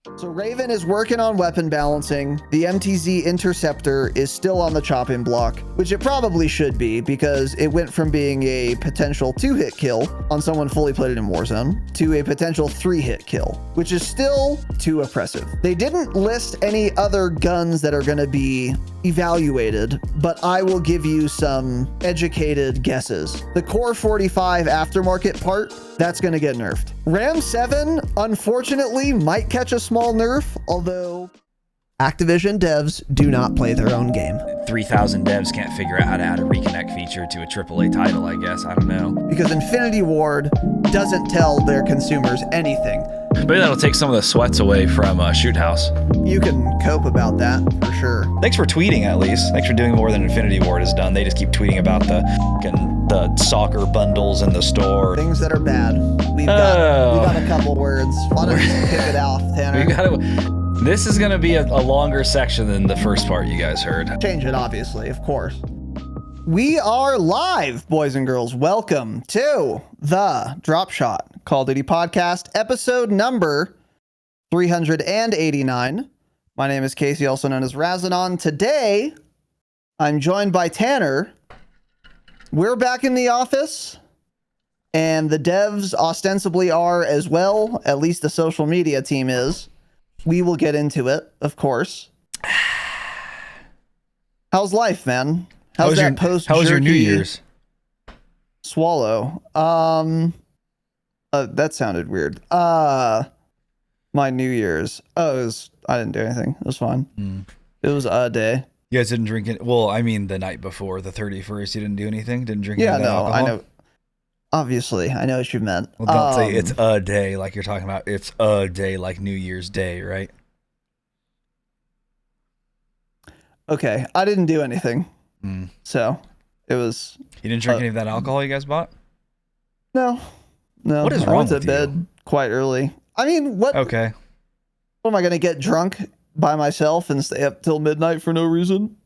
So Raven is working on weapon balancing. The MTZ Interceptor is still on the chopping block, which it probably should be because it went from being a potential 2-hit kill on someone fully plated in Warzone to a potential 3-hit kill, which is still too oppressive. They didn't list any other guns that are going to be evaluated, but I will give you some educated guesses. The Core 45 aftermarket part, that's going to get nerfed. Ram 7, unfortunately, might catch a small nerf, although Activision devs do not play their own game. 3,000 devs can't figure out how to add a reconnect feature to a AAA title, I guess. I don't know. Because Infinity Ward doesn't tell their consumers anything. Maybe that'll take some of the sweats away from Shoot House. You can cope about that, for sure. Thanks for tweeting, at least. Thanks for doing more than Infinity Ward has done. They just keep tweeting about the soccer bundles in the store. Things that are bad. We've got a couple words. Why don't you kick it off, Tanner? This is going to be a longer section than the first part you guys heard. Change it, obviously, of course. We are live, boys and girls. Welcome to the Dropshot Call of Duty Podcast, episode number 389. My name is Casey, also known as Razinon. Today, I'm joined by Tanner. We're back in the office, and the devs ostensibly are as well. At least the social media team is. We will get into it, of course. How's life, man? How's that post? How was your New Year's? Swallow. That sounded weird. My New Year's. I didn't do anything. It was fine. It was a day. You guys didn't drink it? Well, I mean, the night before, the 31st, you didn't do anything? Didn't drink any alcohol? I know. Obviously, I know what you meant. Well, don't say it's a day like you're talking about. It's a day like New Year's Day, right? Okay, I didn't do anything. So, it was... You didn't drink any of that alcohol you guys bought? No. What is wrong with you? I went to bed quite early. I mean, what... Okay. What, am I going to get drunk by myself and stay up till midnight for no reason?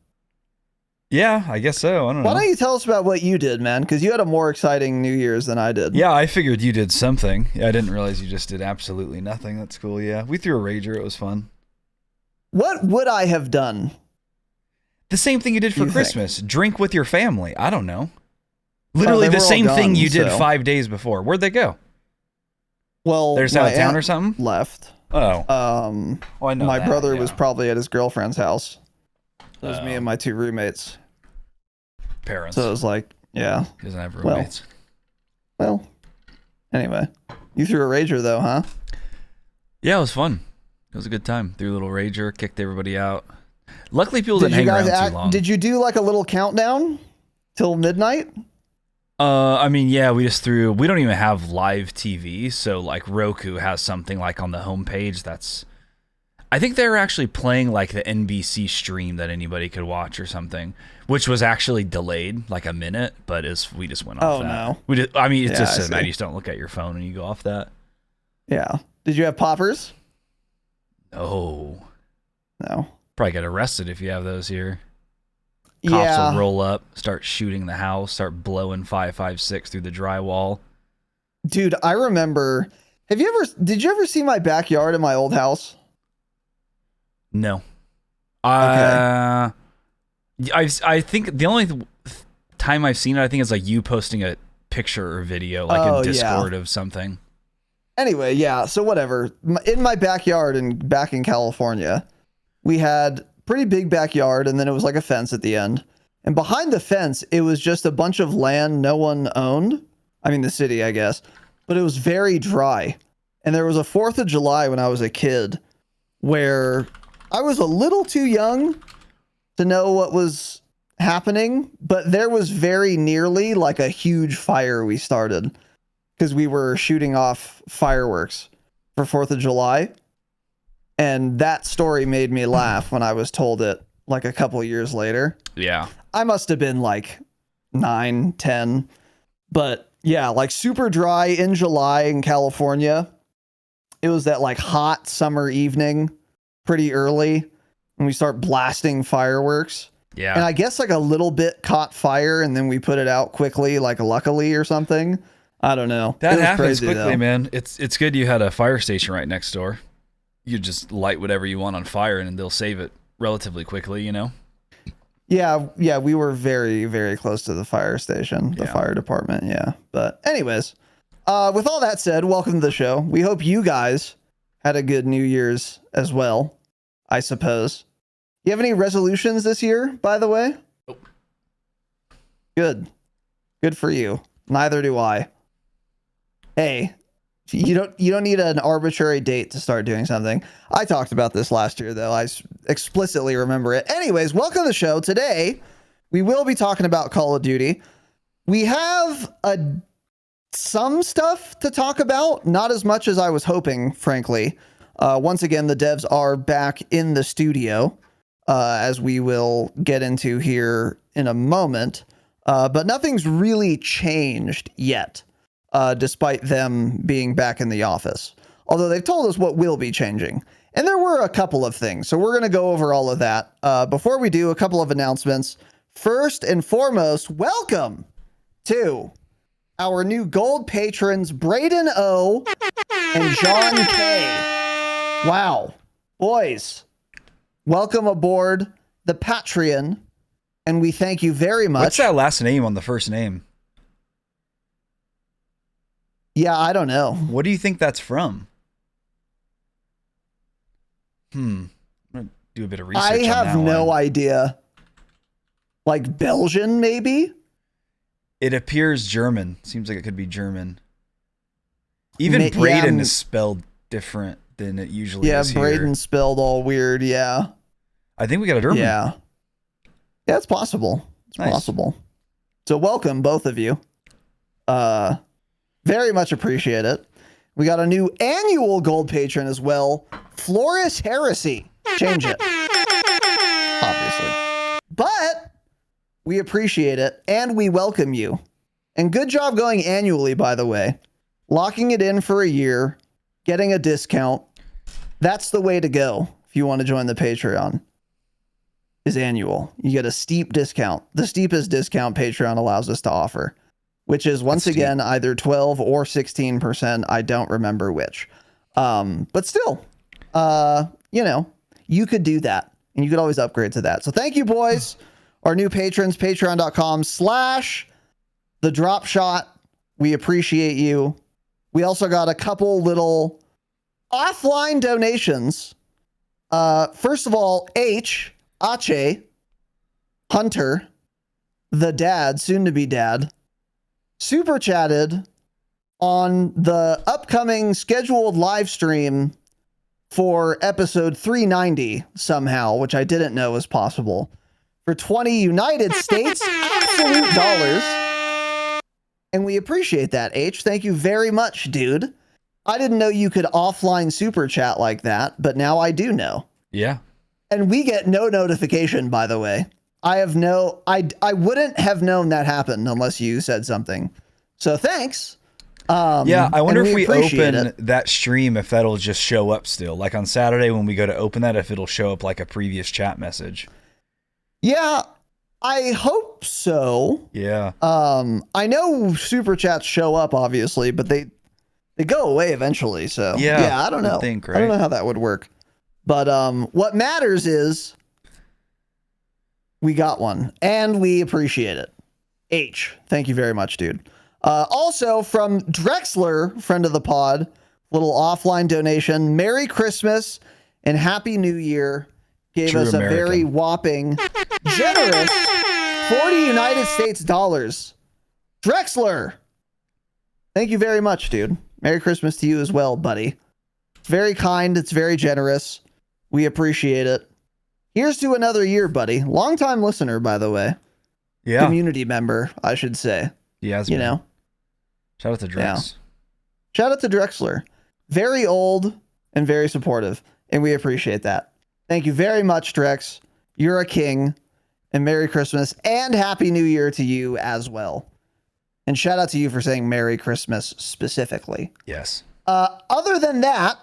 Yeah, I guess so. I don't know. Why don't you tell us about what you did, man? Because you had a more exciting New Year's than I did. Yeah, I figured you did something. I didn't realize you just did absolutely nothing. That's cool, yeah. We threw a rager. It was fun. What would I have done? The same thing you did for Christmas. Drink with your family. I don't know. Literally the same thing you did 5 days before. Where'd they go? Well, they're just out of town or something? Left. Oh. Well, I know my brother was probably at his girlfriend's house. It was me and my two roommates. Parents. So it was like, yeah. He doesn't have roommates. Well, anyway. You threw a rager though, huh? Yeah, it was fun. It was a good time. Threw a little rager, kicked everybody out. Luckily, people didn't hang around too long. Did you do like a little countdown till midnight? I mean, yeah, we don't even have live TV. So like Roku has something like on the homepage that's, I think they were actually playing like the NBC stream that anybody could watch or something, which was actually delayed like a minute, but we just went off that. No. It's just so bad. You just don't look at your phone and you go off that. Yeah. Did you have poppers? No. No. Probably get arrested if you have those here. Cops will roll up, start shooting the house, start blowing 5.56 through the drywall. Dude, I remember. Did you ever see my backyard in my old house? No. Okay. I think the only time I've seen it, I think is like you posting a picture or video, like in Discord of something. Anyway, yeah. So whatever. In my backyard and back in California, we had pretty big backyard, and then it was like a fence at the end. And behind the fence, it was just a bunch of land no one owned. I mean, the city, I guess. But it was very dry. And there was a 4th of July when I was a kid where I was a little too young to know what was happening, but there was very nearly like a huge fire we started because we were shooting off fireworks for 4th of July. And that story made me laugh when I was told it like a couple years later. Yeah. I must have been like 9, 10. But yeah, like super dry in July in California. It was that like hot summer evening, pretty early, and we start blasting fireworks. Yeah. And I guess like a little bit caught fire and then we put it out quickly, like luckily or something. I don't know. That happens quickly, though. Man. It's good you had a fire station right next door. you just light whatever you want on fire and they'll save it relatively quickly, you know? Yeah, we were very, very close to the fire station, the fire department, yeah. But anyways, with all that said, welcome to the show. We hope you guys had a good New Year's as well, I suppose. You have any resolutions this year, by the way? Nope. Good for you. Neither do I. Hey, you don't need an arbitrary date to start doing something. I talked about this last year, though. I explicitly remember it. Anyways, welcome to the show. Today, we will be talking about Call of Duty. We have some stuff to talk about, not as much as I was hoping, frankly. Once again, the devs are back in the studio, as we will get into here in a moment. But nothing's really changed yet. Despite them being back in the office. Although they've told us what will be changing. And there were a couple of things. So we're going to go over all of that. Before we do, a couple of announcements. First and foremost, welcome to our new gold patrons, Braden O and John K. Wow. Boys, welcome aboard the Patreon. And we thank you very much. What's that last name on the first name? Yeah, I don't know. What do you think that's from? I'm going to do a bit of research on that I have no idea. Like Belgian, maybe? It appears German. Seems like it could be German. Even Braden is spelled different than it usually is here. Yeah, Braden's spelled all weird, yeah. I think we got a German. Yeah, it's possible. It's possible. So welcome, both of you. Very much appreciate it. We got a new annual gold patron as well. Floris Heresy. Change it. Obviously. But we appreciate it and we welcome you. And good job going annually, by the way. Locking it in for a year, getting a discount. That's the way to go if you want to join the Patreon. Is annual. You get a steep discount. The steepest discount Patreon allows us to offer. Which is, once again, either 12 or 16%. I don't remember which. But still, you could do that. And you could always upgrade to that. So thank you, boys. Our new patrons, patreon.com/the Dropshot. We appreciate you. We also got a couple little offline donations. First of all, Ache, Hunter, the dad, soon to be dad, super chatted on the upcoming scheduled live stream for episode 390 somehow, which I didn't know was possible, for 20 United States absolute dollars. And we appreciate that, H. Thank you very much, dude. I didn't know you could offline super chat like that, but now I do know. Yeah. And we get no notification, by the way. I wouldn't have known that happened unless you said something. So thanks. Yeah, I wonder if we open that stream, if that'll just show up still. Like on Saturday when we go to open that, if it'll show up like a previous chat message. Yeah, I hope so. Yeah. I know super chats show up, obviously, but they go away eventually. So yeah, I don't know. I don't know how that would work. But what matters is we got one, and we appreciate it. H, thank you very much, dude. Also from Drexler, friend of the pod, little offline donation. Merry Christmas and Happy New Year. Gave us a very whopping, generous 40 United States dollars. Drexler, thank you very much, dude. Merry Christmas to you as well, buddy. It's very kind. It's very generous. We appreciate it. Here's to another year, buddy. Longtime listener, by the way. Yeah. Community member, I should say. He has you been. know. Shout out to Drex. Yeah. Shout out to Drexler. Very old and very supportive. And we appreciate that. Thank you very much, Drex. You're a king. And Merry Christmas and Happy New Year to you as well. And shout out to you for saying Merry Christmas specifically. Yes. Other than that,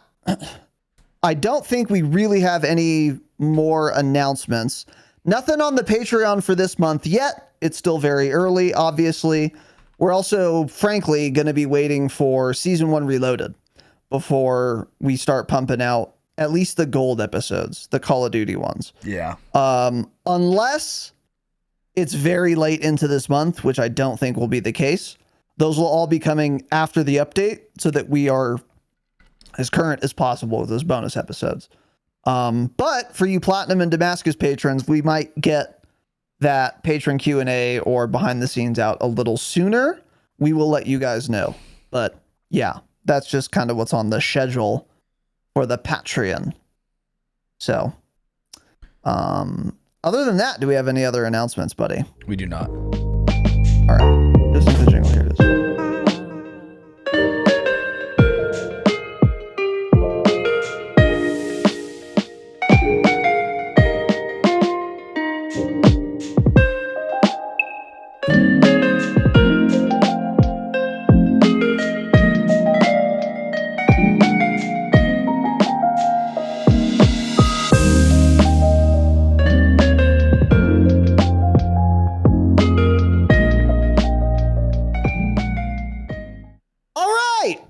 I don't think we really have any more announcements. Nothing on the Patreon for this month yet. It's still very early, obviously. We're also, frankly, going to be waiting for Season 1 Reloaded before we start pumping out at least the gold episodes, the Call of Duty ones. Yeah. Unless it's very late into this month, which I don't think will be the case. Those will all be coming after the update so that we are as current as possible with those bonus episodes. But for you Platinum and Damascus patrons, we might get that patron Q&A or behind the scenes out a little sooner. We will let you guys know. But yeah, that's just kind of what's on the schedule for the Patreon. So, other than that, do we have any other announcements, buddy? We do not. All right. This is the jingle. Here it is.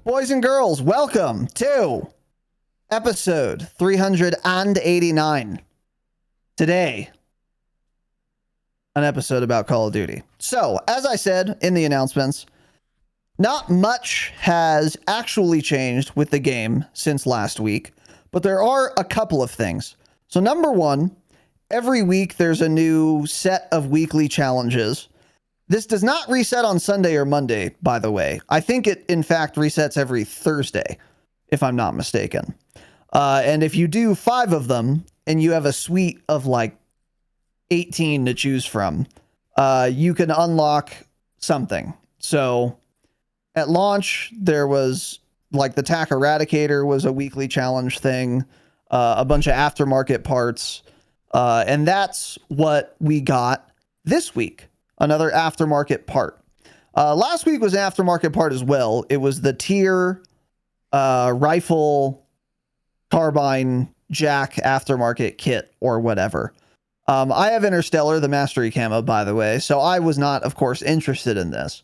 Boys and girls, welcome to episode 389. Today, an episode about Call of Duty. So, as I said in the announcements, not much has actually changed with the game since last week, but there are a couple of things. So, number one, every week there's a new set of weekly challenges. This does not reset on Sunday or Monday, by the way. I think it, in fact, resets every Thursday, if I'm not mistaken. And if you do 5 of them, and you have a suite of like 18 to choose from, you can unlock something. So at launch, there was like the TAC Eradicator was a weekly challenge thing, a bunch of aftermarket parts, and that's what we got this week. Another aftermarket part. Last week was an aftermarket part as well. It was the tier rifle carbine jack aftermarket kit or whatever. I have Interstellar, the mastery camo, by the way, so I was not, of course, interested in this.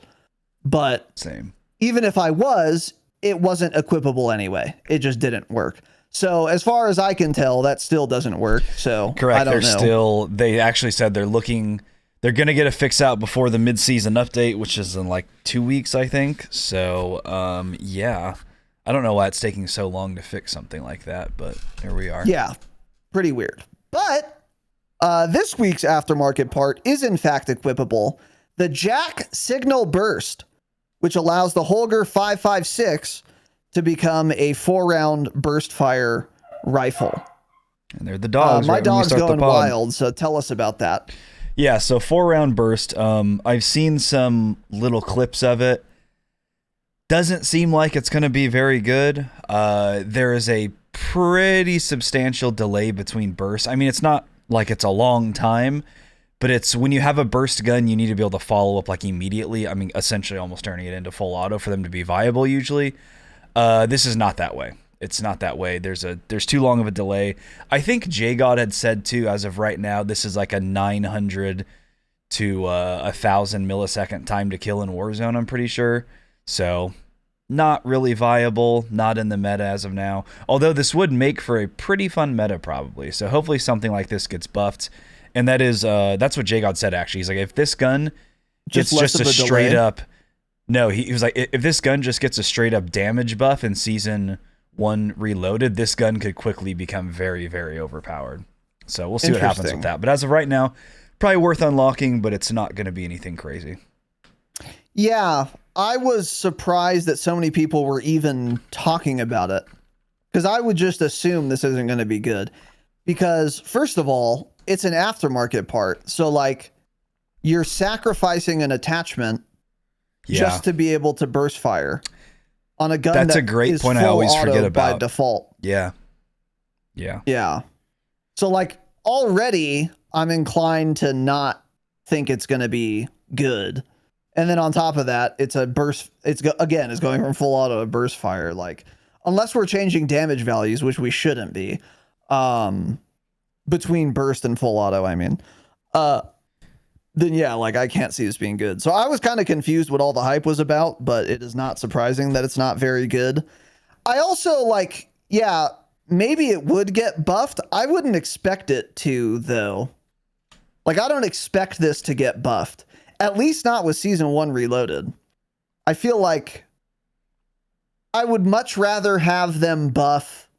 But same. Even if I was, it wasn't equipable anyway. It just didn't work. So as far as I can tell, that still doesn't work. So correct. I don't know. They actually said they're going to get a fix out before the mid-season update, which is in like 2 weeks, I think. So, yeah, I don't know why it's taking so long to fix something like that, but here we are. Yeah, pretty weird. But this week's aftermarket part is in fact equipable. The Jack Signal Burst, which allows the Holger 5.56 to become a 4-round burst fire rifle. And they're the dogs. My dog's going wild, so tell us about that. Yeah, so 4-round burst. I've seen some little clips of it. Doesn't seem like it's going to be very good. There is a pretty substantial delay between bursts. I mean, it's not like it's a long time, but it's when you have a burst gun, you need to be able to follow up like immediately. I mean, essentially almost turning it into full auto for them to be viable usually. This is not that way. It's not that way. There's too long of a delay. I think JGod had said too, as of right now, this is like a 900 to 1,000 millisecond time to kill in Warzone, I'm pretty sure. So not really viable, not in the meta as of now. Although this would make for a pretty fun meta probably. So hopefully something like this gets buffed. And that's what JGod said actually. He's like, if this gun gets just a straight up, no, he was like, if this gun just gets a straight up damage buff in season 1 reloaded, this gun could quickly become very, very overpowered. So we'll see what happens with that. But as of right now, probably worth unlocking, but it's not going to be anything crazy. Yeah, I was surprised that so many people were even talking about it, because I would just assume this isn't going to be good. Because first of all, it's an aftermarket part. So like you're sacrificing an attachment just to be able to burst fire on a gun. That's a great point I always forget about. By default. Yeah. So like already I'm inclined to not think it's going to be good. And then on top of that, it's a burst. It's going from full auto to burst fire. Like, unless we're changing damage values, which we shouldn't be, between burst and full auto, I mean, then yeah, like I can't see this being good. So I was kind of confused what all the hype was about, but it is not surprising that it's not very good. I also maybe it would get buffed. I wouldn't expect it to, though. Like, I don't expect this to get buffed. At least not with Season 1 Reloaded. I feel like I would much rather have them buff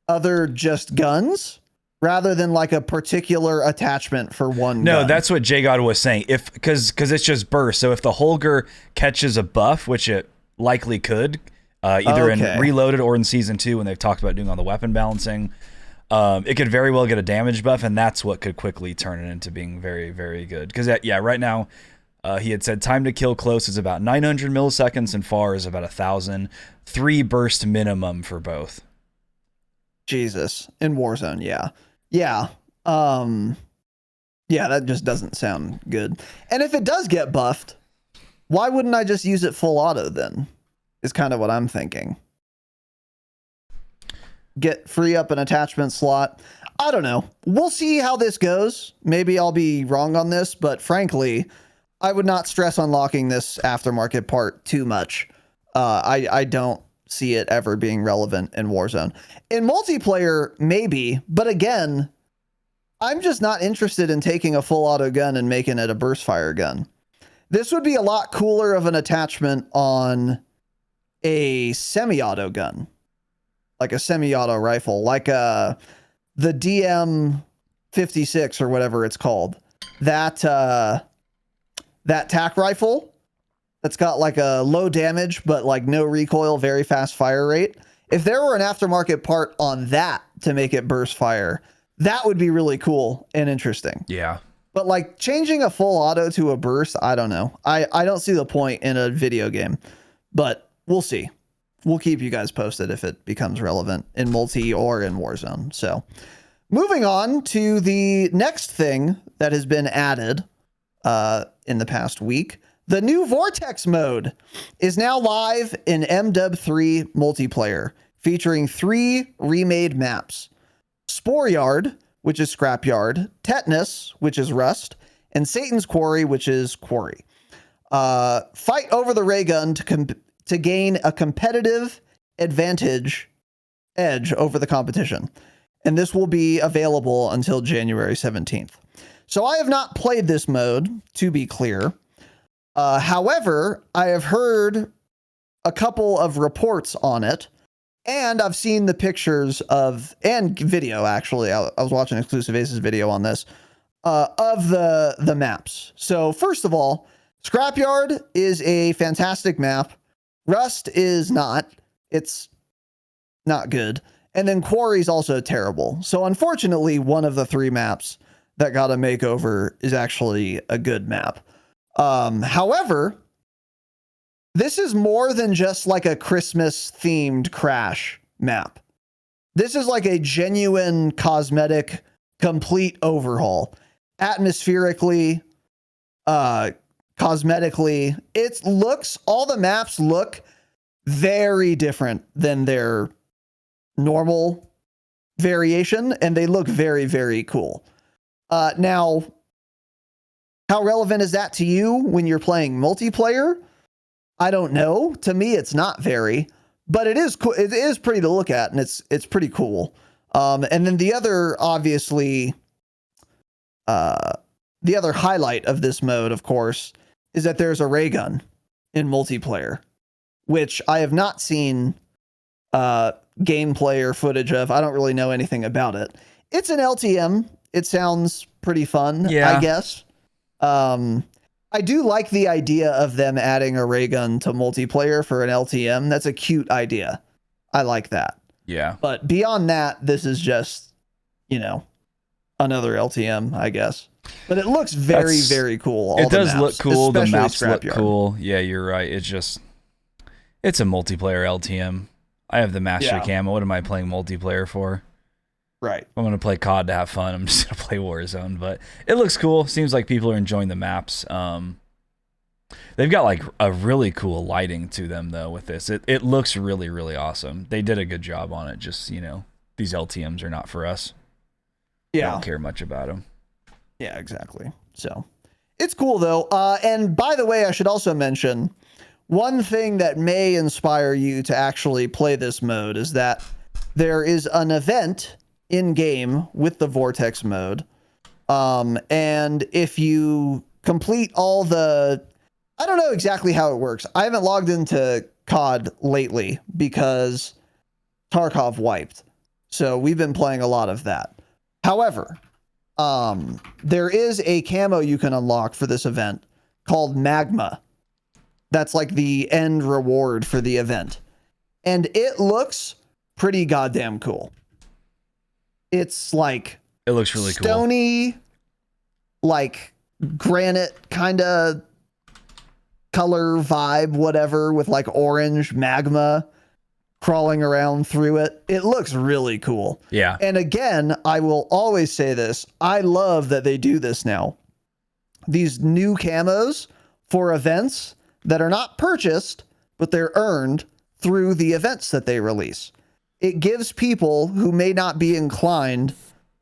other just guns rather than like a particular attachment for one No, gun. that's what J God was saying. If because it's just burst. So if the Holger catches a buff, which it likely could, either in Reloaded or in Season 2 when they've talked about doing all the weapon balancing, it could very well get a damage buff, and that's what could quickly turn it into being very, very good. Because right now, he had said time to kill close is about 900 milliseconds and far is about 1,000. 3 burst minimum for both. Jesus. In Warzone, yeah. Yeah. Yeah, that just doesn't sound good. And if it does get buffed, why wouldn't I just use it full auto then? Is kind of what I'm thinking. Free up an attachment slot. I don't know. We'll see how this goes. Maybe I'll be wrong on this, but frankly, I would not stress unlocking this aftermarket part too much. I don't see it ever being relevant in Warzone. In multiplayer, maybe, but again, I'm just not interested in taking a full auto gun and making it a burst fire gun. This would be a lot cooler of an attachment on a semi-auto gun, like a semi-auto rifle, like the DM56 or whatever it's called. That tac rifle that's got like a low damage but like no recoil, very fast fire rate. If there were an aftermarket part on that to make it burst fire, that would be really cool and interesting. Yeah. But like changing a full auto to a burst, I don't know. I don't see the point in a video game, but we'll see. We'll keep you guys posted if it becomes relevant in multi or in Warzone. So moving on to the next thing that has been added in the past week. The new Vortex mode is now live in MW3 multiplayer, featuring 3 remade maps. Spore Yard, which is Scrapyard, Tetanus, which is Rust, and Satan's Quarry, which is Quarry. Fight over the ray gun to gain a competitive edge over the competition. And this will be available until January 17th. So I have not played this mode, to be clear. However, I have heard a couple of reports on it, and I've seen the pictures and video, actually. I was watching Exclusive Aces video on this, of the maps. So first of all, Scrapyard is a fantastic map. Rust is not. It's not good. And then Quarry's also terrible. So unfortunately, one of the 3 maps that got a makeover is actually a good map. However, this is more than just like a Christmas themed crash map. This is like a genuine cosmetic complete overhaul. Atmospherically, cosmetically, all the maps look very different than their normal variation, and they look very, very cool. Now, how relevant is that to you when you're playing multiplayer? I don't know. To me, it's not very, but it is cool. It is pretty to look at, and it's pretty cool. And then the other, obviously, the other highlight of this mode, of course, is that there's a ray gun in multiplayer, which I have not seen gameplay or footage of. I don't really know anything about it. It's an LTM. It sounds pretty fun, I guess. I do like the idea of them adding a ray gun to multiplayer for an LTM. That's a cute idea. I like that. Yeah. But beyond that, this is just, another LTM, I guess. But it looks very, very cool. It does look cool. The maps look Scrapyard. cool. Yeah, you're right. It's a multiplayer LTM. I have the master camo. What am I playing multiplayer for? Right. I'm going to play COD to have fun. I'm just going to play Warzone, but it looks cool. Seems like people are enjoying the maps. They've got like a really cool lighting to them though with this. It looks really, really awesome. They did a good job on it. Just, these LTMs are not for us. Yeah. I don't care much about them. Yeah, exactly. So it's cool though. And by the way, I should also mention one thing that may inspire you to actually play this mode is that there is an event in game with the Vortex mode. And if you complete all the, I don't know exactly how it works. I haven't logged into COD lately because Tarkov wiped. So we've been playing a lot of that. However, there is a camo you can unlock for this event called Magma. That's like the end reward for the event. And it looks pretty goddamn cool. It's like it looks really cool. Stony, like granite kind of color vibe, whatever, with like orange magma crawling around through it. It looks really cool. Yeah. And again, I will always say this. I love that they do this now. These new camos for events that are not purchased, but they're earned through the events that they release. It gives people who may not be inclined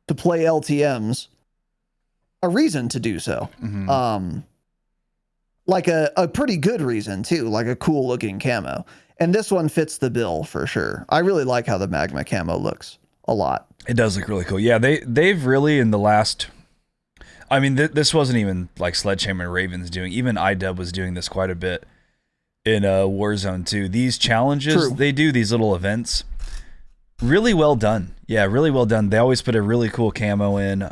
to play LTMs a reason to do so. Mm-hmm. Like a pretty good reason too, like a cool looking camo. And this one fits the bill for sure. I really like how the Magma camo looks a lot. It does look really cool. Yeah, they've really in the last, I mean, this wasn't even like Sledgehammer and Ravens doing. Even iDub was doing this quite a bit in Warzone too. These challenges, True. They do these little events. Really well done. Yeah, really well done. They always put a really cool camo in.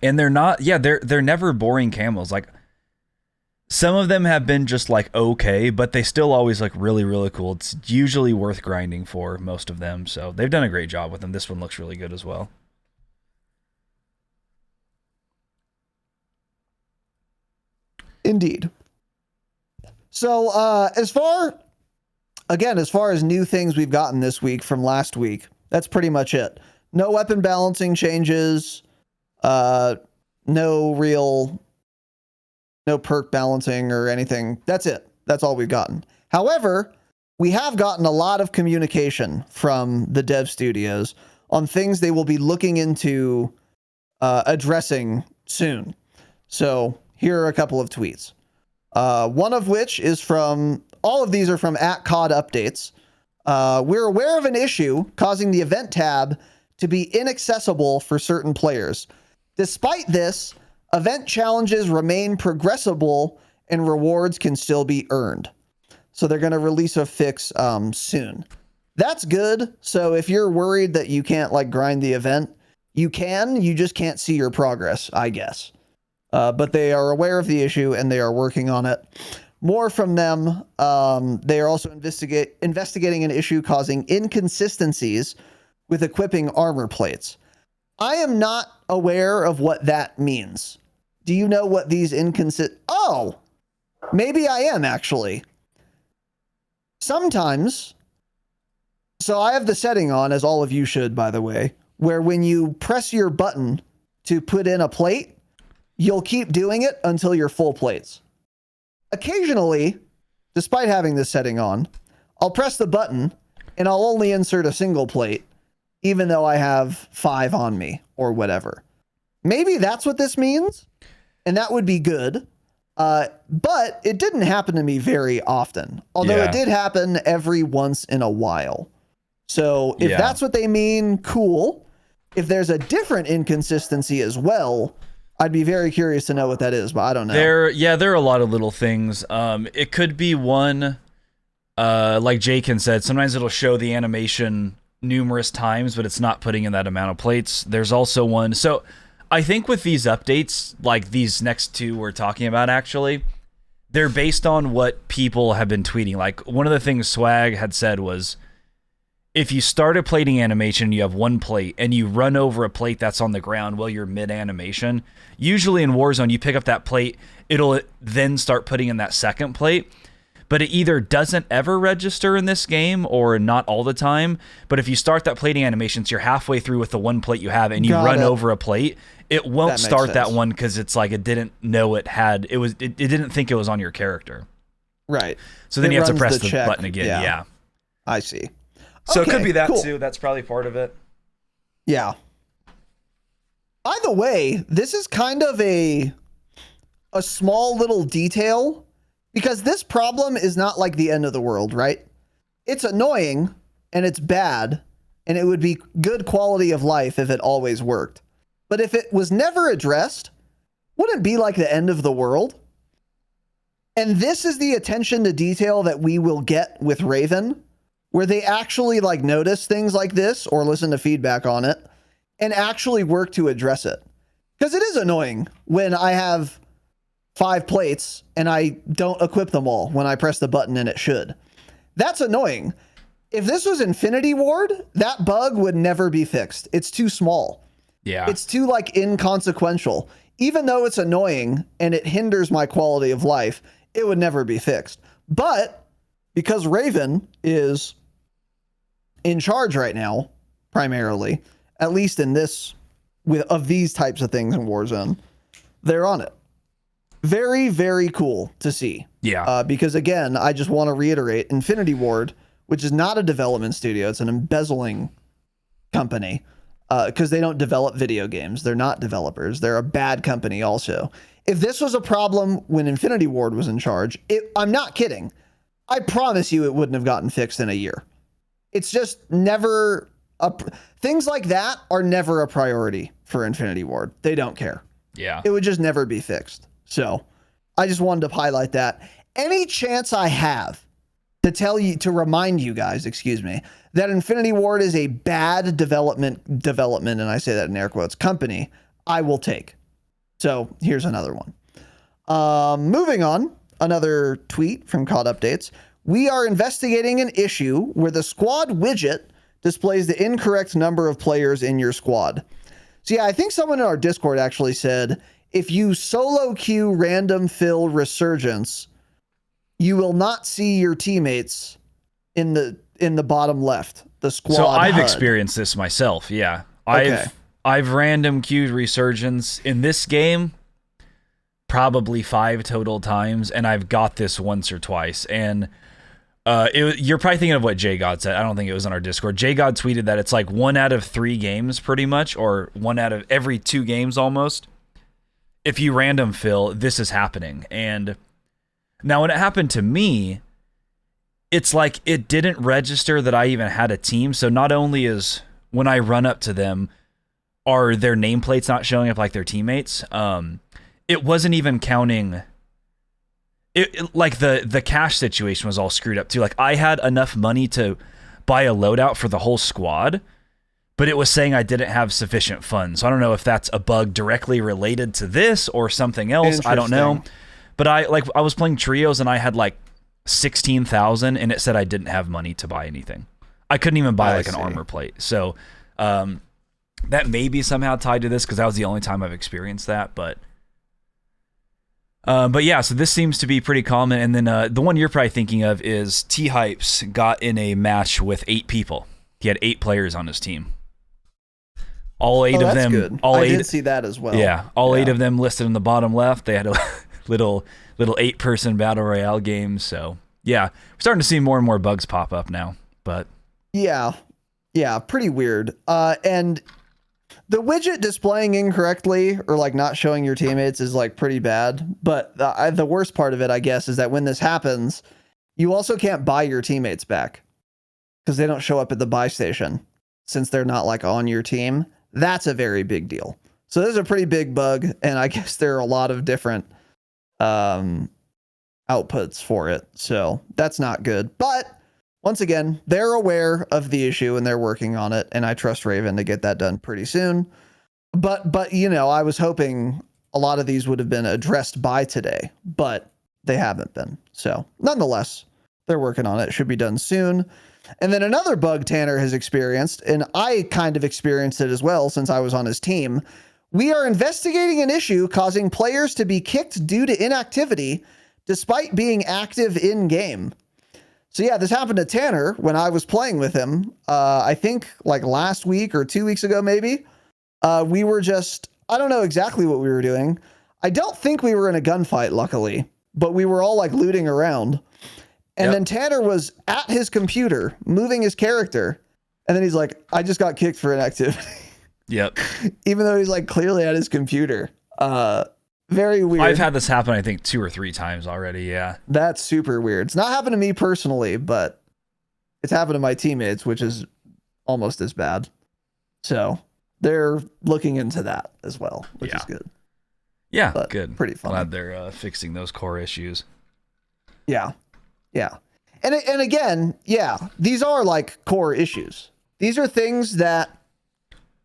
And they're not, yeah, they're never boring camos. Like some of them have been just like okay, but they still always look really, really cool. It's usually worth grinding for most of them. So they've done a great job with them. This one looks really good as well. Indeed. So as far as new things we've gotten this week from last week, that's pretty much it. No weapon balancing changes. No perk balancing or anything. That's it. That's all we've gotten. However, we have gotten a lot of communication from the dev studios on things they will be looking into addressing soon. So here are a couple of tweets. One of which is from, all of these are from @COD updates. We're aware of an issue causing the event tab to be inaccessible for certain players. Despite this, event challenges remain progressible and rewards can still be earned. So they're going to release a fix soon. That's good. So if you're worried that you can't like grind the event, you just can't see your progress, I guess. But they are aware of the issue and they are working on it. More from them. They are also investigating an issue causing inconsistencies with equipping armor plates. I am not aware of what that means. Do you know what these Oh, maybe I am actually. Sometimes, so I have the setting on, as all of you should, by the way, where when you press your button to put in a plate, you'll keep doing it until you're full plates. Occasionally, despite having this setting on, I'll press the button and I'll only insert a single plate, even though I have 5 on me or whatever. Maybe that's what this means, and that would be good. But it didn't happen to me very often, although it did happen every once in a while. So if that's what they mean, cool. If there's a different inconsistency as well, I'd be very curious to know what that is, but I don't know. There are a lot of little things. It could be one, like Jakin said, sometimes it'll show the animation numerous times, but it's not putting in that amount of plates. There's also one. So I think with these updates, like these next two we're talking about, actually, they're based on what people have been tweeting. Like one of the things Swag had said was, if you start a plating animation, you have one plate, and you run over a plate that's on the ground while you're mid-animation, usually in Warzone, you pick up that plate, it'll then start putting in that second plate, but it either doesn't ever register in this game or not all the time. But if you start that plating animation, so you're halfway through with the one plate you have, and you run over a plate, it won't start that one because it's like it didn't know it didn't think it was on your character. Right. So then you have to press the button again. Yeah. I see. So it could be that too. That's probably part of it. Yeah. Either way, this is kind of a small little detail, because this problem is not like the end of the world, right? It's annoying, and it's bad, and it would be good quality of life if it always worked. But if it was never addressed, wouldn't it be like the end of the world? And this is the attention to detail that we will get with Raven, where they actually like notice things like this or listen to feedback on it and actually work to address it. Because it is annoying when I have 5 plates and I don't equip them all when I press the button and it should. That's annoying. If this was Infinity Ward, that bug would never be fixed. It's too small. Yeah. It's too like inconsequential. Even though it's annoying and it hinders my quality of life, it would never be fixed. But because Raven is in charge right now, primarily, at least in this, of these types of things in Warzone, they're on it. Very, very cool to see. Yeah. Because again, I just want to reiterate, Infinity Ward, which is not a development studio, it's an embezzling company, because they don't develop video games. They're not developers. They're a bad company also. If this was a problem when Infinity Ward was in charge, I'm not kidding. I promise you it wouldn't have gotten fixed in a year. It's just never... things like that are never a priority for Infinity Ward. They don't care. Yeah. It would just never be fixed. So I just wanted to highlight that. Any chance I have to remind you guys, that Infinity Ward is a bad development, and I say that in air quotes, company, I will take. So here's another one. Moving on, another tweet from COD Updates. We are investigating an issue where the squad widget displays the incorrect number of players in your squad. So yeah, I think someone in our Discord actually said, if you solo queue random fill resurgence, you will not see your teammates in the bottom left, the squad. So I've HUD. experienced this myself. Yeah. Okay. I've random queued resurgence in this game probably 5 total times, and I've got this once or twice. And you're probably thinking of what JGod said. I don't think it was on our Discord. JGod tweeted that it's like 1 out of 3 games pretty much, or 1 out of every 2 games almost. If you random fill, this is happening. And now when it happened to me, it's like it didn't register that I even had a team. So not only is when I run up to them, are their nameplates not showing up like their teammates, it wasn't even counting... Like the cash situation was all screwed up too. Like I had enough money to buy a loadout for the whole squad, but it was saying I didn't have sufficient funds. So I don't know if that's a bug directly related to this or something else. I don't know. But I was playing trios and I had like 16,000 and it said I didn't have money to buy anything. I couldn't even buy an armor plate. So that may be somehow tied to this because that was the only time I've experienced that. But yeah, so this seems to be pretty common. And then the one you're probably thinking of is T-Hypes got in a match with 8 people. He had 8 players on his team. All 8 of them. Good. I did see that as well. Yeah, all 8 of them listed in the bottom left. They had a little 8-person battle royale game. So yeah, we're starting to see more and more bugs pop up now. But yeah, pretty weird. And the widget displaying incorrectly or like not showing your teammates is like pretty bad. But the worst part of it, I guess, is that when this happens, you also can't buy your teammates back because they don't show up at the buy station since they're not like on your team. That's a very big deal. So this is a pretty big bug. And I guess there are a lot of different outputs for it. So that's not good. But once again, they're aware of the issue and they're working on it, and I trust Raven to get that done pretty soon. But you know, I was hoping a lot of these would have been addressed by today, but they haven't been. So nonetheless, they're working on it. It should be done soon. And then another bug Tanner has experienced, and I kind of experienced it as well since I was on his team. We are investigating an issue causing players to be kicked due to inactivity despite being active in game. So yeah, this happened to Tanner when I was playing with him. I think like last week or 2 weeks ago, maybe. We were just, I don't know exactly what we were doing. I don't think we were in a gunfight, luckily, but we were all like looting around. And then Tanner was at his computer, moving his character. And then he's like, I just got kicked for inactivity. Yep. Even though he's like clearly at his computer. Very weird. I've had this happen, I think, 2 or 3 times already. Yeah. That's super weird. It's not happened to me personally, but It's happened to my teammates, which is almost as bad. So they're looking into that as well, which is good. Yeah, but good. Pretty fun. Glad they're fixing those core issues. Yeah. And again, these are like core issues. These are things that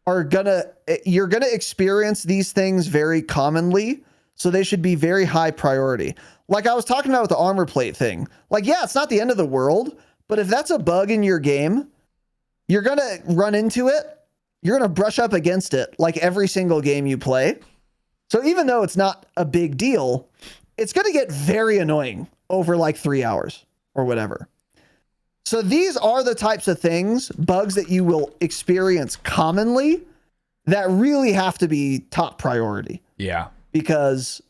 you're gonna experience these things very commonly, so they should be very high priority. Like I was talking about with the armor plate thing. Like, yeah, it's not the end of the world, but if that's a bug in your game, you're gonna run into it. You're gonna brush up against it like every single game you play. So even though it's not a big deal, it's gonna get very annoying over like 3 hours or whatever. So these are the types of things, bugs that you will experience commonly that really have to be top priority. Yeah. Because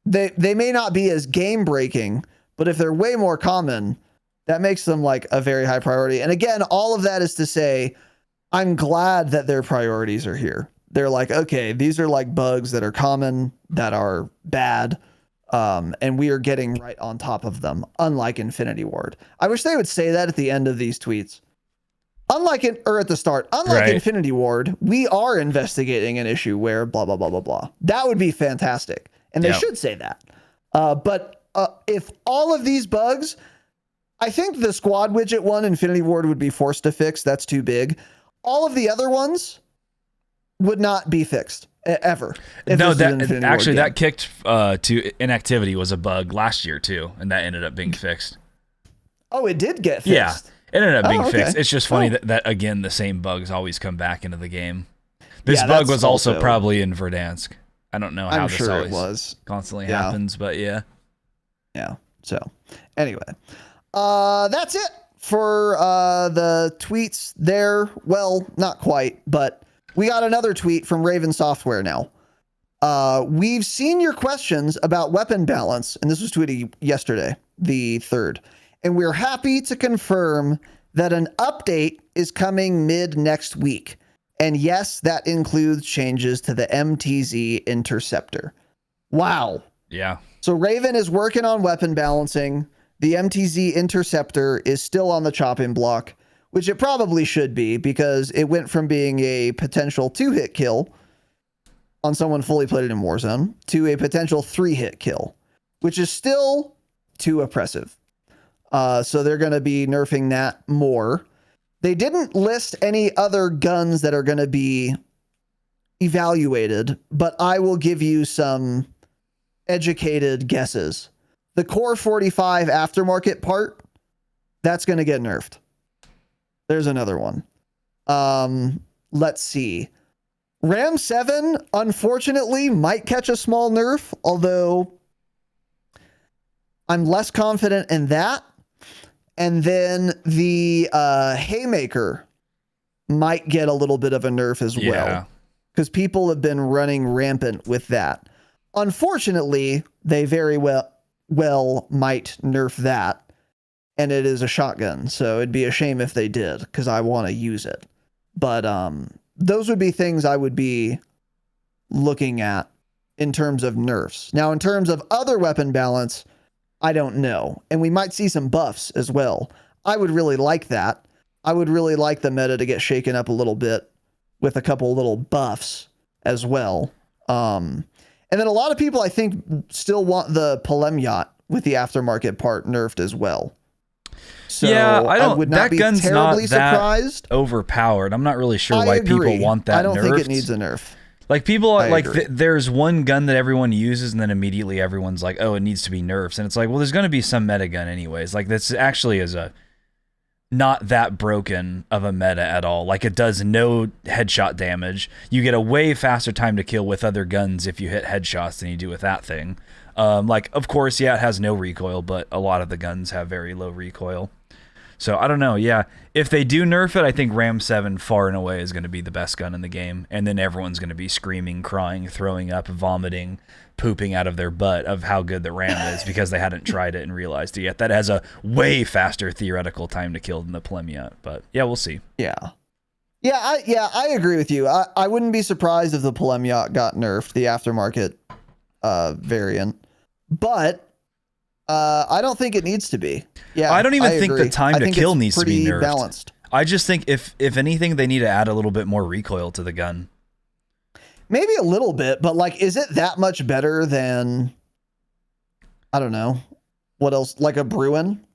they may not be as game breaking, but if they're way more common, that makes them like a very high priority. And again, all of that is to say, I'm glad that their priorities are here. They're like, okay, these are like bugs that are common, that are bad. And we are getting right on top of them, unlike Infinity Ward. I wish they would say that at the end of these tweets. Or at the start, unlike Infinity Ward, we are investigating an issue where blah, blah, blah, blah, blah. That would be fantastic. And they should say that. But if all of these bugs, I think the squad widget one, Infinity Ward, would be forced to fix. That's too big. All of the other ones would not be fixed ever. No, that kicked to inactivity was a bug last year too, and that ended up being fixed. Oh, it did get fixed. Yeah, it ended up being fixed. It's just funny that again the same bugs always come back into the game. This bug was also probably in Verdansk. I don't know how this always constantly happens, but yeah. So anyway, that's it for the tweets there. Well, not quite, but we got another tweet from Raven Software now. We've seen your questions about weapon balance, and this was tweeted yesterday, the 3rd. And we're happy to confirm that an update is coming mid next week. And yes, that includes changes to the MTZ Interceptor. Wow. Yeah. So Raven is working on weapon balancing. The MTZ Interceptor is still on the chopping block, which it probably should be because it went from being a potential 2-hit kill on someone fully plated in Warzone to a potential 3-hit kill, which is still too oppressive. So they're going to be nerfing that more. They didn't list any other guns that are going to be evaluated, but I will give you some educated guesses. The Core 45 aftermarket part, that's going to get nerfed. There's another one. Let's see. Ram 7, unfortunately, might catch a small nerf, although I'm less confident in that. And then the Haymaker might get a little bit of a nerf as well, because people have been running rampant with that. Unfortunately, they very well might nerf that, and it is a shotgun, so it'd be a shame if they did, because I want to use it. But those would be things I would be looking at in terms of nerfs. Now, in terms of other weapon balance, I don't know. And we might see some buffs as well. I would really like that. I would really like the meta to get shaken up a little bit with a couple little buffs as well. And then a lot of people, I think, still want the Polemyot with the aftermarket part nerfed as well. So yeah, I would not that be gun's terribly not that surprised. Overpowered. I'm not really sure why people want that nerfed. I don't think it needs a nerf. Like people like there's one gun that everyone uses and then immediately everyone's like, oh, it needs to be nerfs. And it's like, well, there's going to be some meta gun anyways. Like this actually is a not that broken of a meta at all. Like it does no headshot damage. You get a way faster time to kill with other guns if you hit headshots than you do with that thing. Like, of course, yeah, it has no recoil, but a lot of the guns have very low recoil. So I don't know. Yeah, if they do nerf it, I think Ram 7 far and away is going to be the best gun in the game. And then everyone's going to be screaming, crying, throwing up, vomiting, pooping out of their butt of how good the Ram is because they hadn't tried it and realized it yet. That has a way faster theoretical time to kill than the Polemyot. But yeah, we'll see. Yeah, I agree with you. I wouldn't be surprised if the Polemyot got nerfed, the aftermarket variant. But I don't think it needs to be. Yeah, I don't even think agree. the time I to think kill it's needs to be pretty nerfed. balanced. I just think if anything, they need to add a little bit more recoil to the gun. Maybe a little bit, but like, is it that much better than, I don't know, what else? Like a Bruin?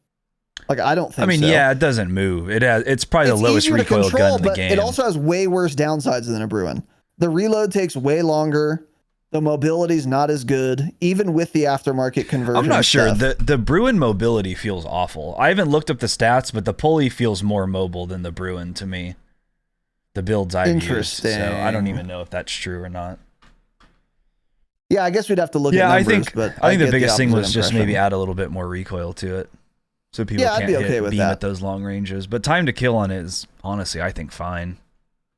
Like, I don't think I mean, so. yeah, it doesn't move. It's probably the lowest easier to recoil control, gun in the but game. it also has way worse downsides than a Bruin. The reload takes way longer. The mobility's not as good, even with the aftermarket conversion. I'm not sure. stuff. The Bruin mobility feels awful. I haven't looked up the stats, but the pulley feels more mobile than the Bruin to me. The builds I've used. So I don't even know if that's true or not. Yeah, I guess we'd have to look at numbers. I think the biggest thing was opposite just maybe impression. add a little bit more recoil to it. So people Yeah, I'd can't be okay hit with beam that. at those long ranges. But time to kill on it is honestly, I think, fine.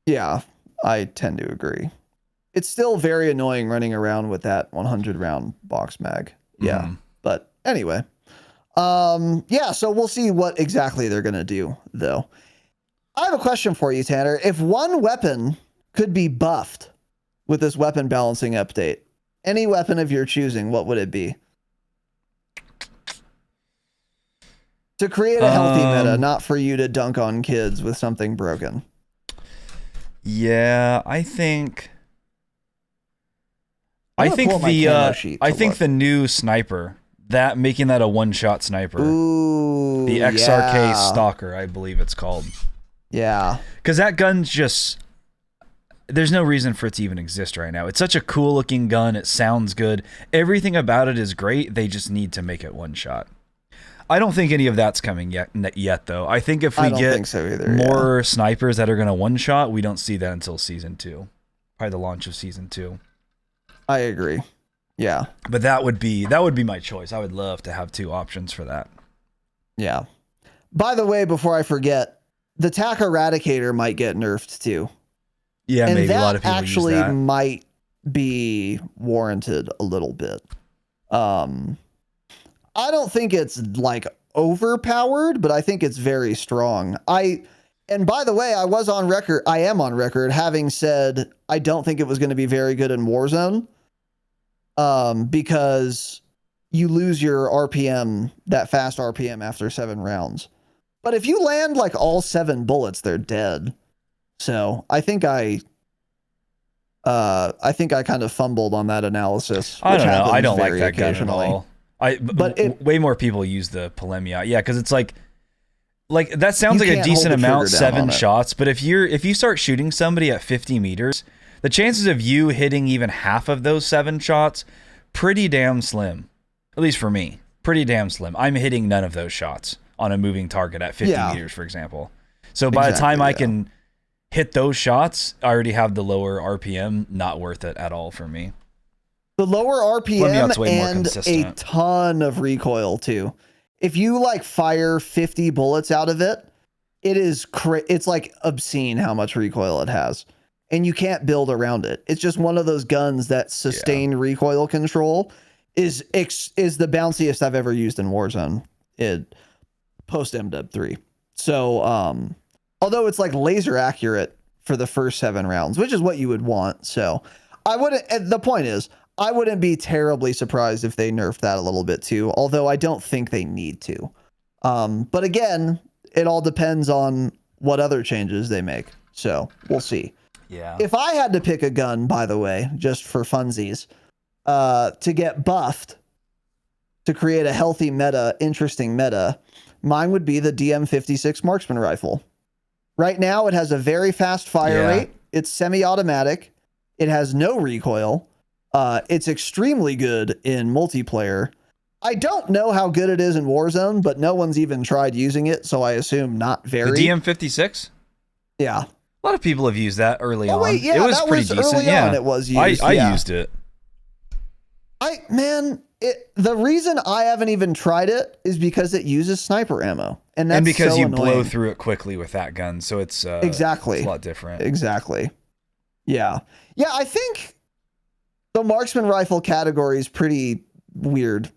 Yeah, I tend to agree. It's still very annoying running around with that 100 round box mag. Yeah. Mhm. But anyway. Yeah, so we'll see what exactly they're going to do, though. I have a question for you, Tanner. If one weapon could be buffed with this weapon balancing update, any weapon of your choosing, what would it be? To create a healthy meta, not for you to dunk on kids with something broken. Yeah, I think I'm gonna pull up my camo sheet to look. the new sniper, that making that a one-shot sniper. Ooh, The XRK yeah. Stalker, I believe it's called. Yeah. Because that gun's just... There's no reason for it to even exist right now. It's such a cool-looking gun. It sounds good. Everything about it is great. They just need to make it one-shot. I don't think any of that's coming yet though. I think if we get more snipers that are going to one-shot, we don't see that until Season 2. Probably the launch of Season 2. I agree. Yeah. But that would be my choice. I would love to have two options for that. Yeah. By the way, before I forget, the TAC Eradicator might get nerfed too. Yeah, and maybe a lot of people actually use that. Might be warranted a little bit. I don't think it's like overpowered, but I think it's very strong. And by the way, I am on record having said I don't think it was going to be very good in Warzone. Because you lose your RPM, that fast RPM after 7 rounds. But if you land like all 7 bullets, they're dead. So I think I kind of fumbled on that analysis. I don't know. I don't like that gun at all. But way more people use the Polemiat. Yeah, because it's like that sounds like a decent amount, 7 shots. But if you start shooting somebody at 50 meters, the chances of you hitting even half of those 7 shots, pretty damn slim. At least for me, pretty damn slim. I'm hitting none of those shots on a moving target at 50 meters, for example. So by the time I can hit those shots, I already have the lower RPM. Not worth it at all for me. The lower RPM way more and consistent. a ton of recoil too. If you like fire 50 bullets out of it, it's like obscene how much recoil it has. And you can't build around it. It's just one of those guns that sustained recoil control is the bounciest I've ever used in Warzone post MW3. So, although it's like laser accurate for the first 7 rounds, which is what you would want. So the point is, I wouldn't be terribly surprised if they nerfed that a little bit too, although I don't think they need to. But again, it all depends on what other changes they make. So we'll see. Yeah. If I had to pick a gun, by the way, just for funsies, to get buffed, to create a healthy meta, interesting meta, mine would be the DM56 marksman rifle. Right now, it has a very fast fire rate. It's semi-automatic. It has no recoil. It's extremely good in multiplayer. I don't know how good it is in Warzone, but no one's even tried using it, so I assume not very. The DM56? Yeah. A lot of people have used that early on. Wait, yeah, it was pretty decent. Early on it was used. I used it. The reason I haven't even tried it is because it uses sniper ammo, and because so you annoying. blow through it quickly with that gun, so it's exactly it's a lot different. Exactly. Yeah. I think the marksman rifle category is pretty weird.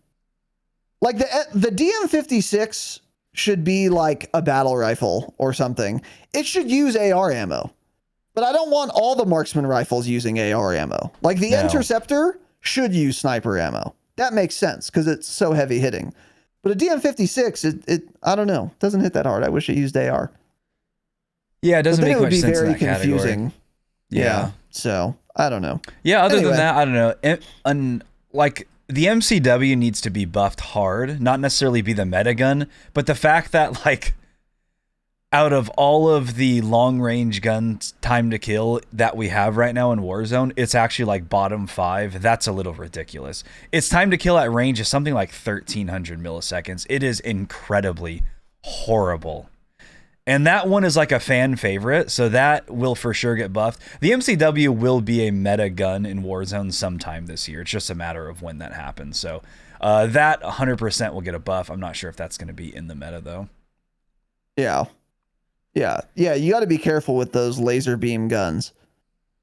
Like the DM56 should be like a battle rifle or something. It should use AR ammo, but I don't want all the marksman rifles using AR ammo. Like the Interceptor should use sniper ammo. that makes sense because it's so heavy hitting. But a DM56, it I don't know, doesn't hit that hard. I wish it used AR. Yeah, it doesn't make much sense in that confusing. category. Yeah. So I don't know. Yeah, other than that, I don't know. Like the MCW needs to be buffed hard, not necessarily be the meta gun, but the fact that like out of all of the long range guns time to kill that we have right now in Warzone, it's actually like bottom 5. That's a little ridiculous. Its time to kill at range is something like 1300 milliseconds. It is incredibly horrible. And that one is like a fan favorite, so that will for sure get buffed. The MCW will be a meta gun in Warzone sometime this year. It's just a matter of when that happens. So that 100% will get a buff. I'm not sure if that's going to be in the meta, though. Yeah. Yeah. Yeah, you got to be careful with those laser beam guns.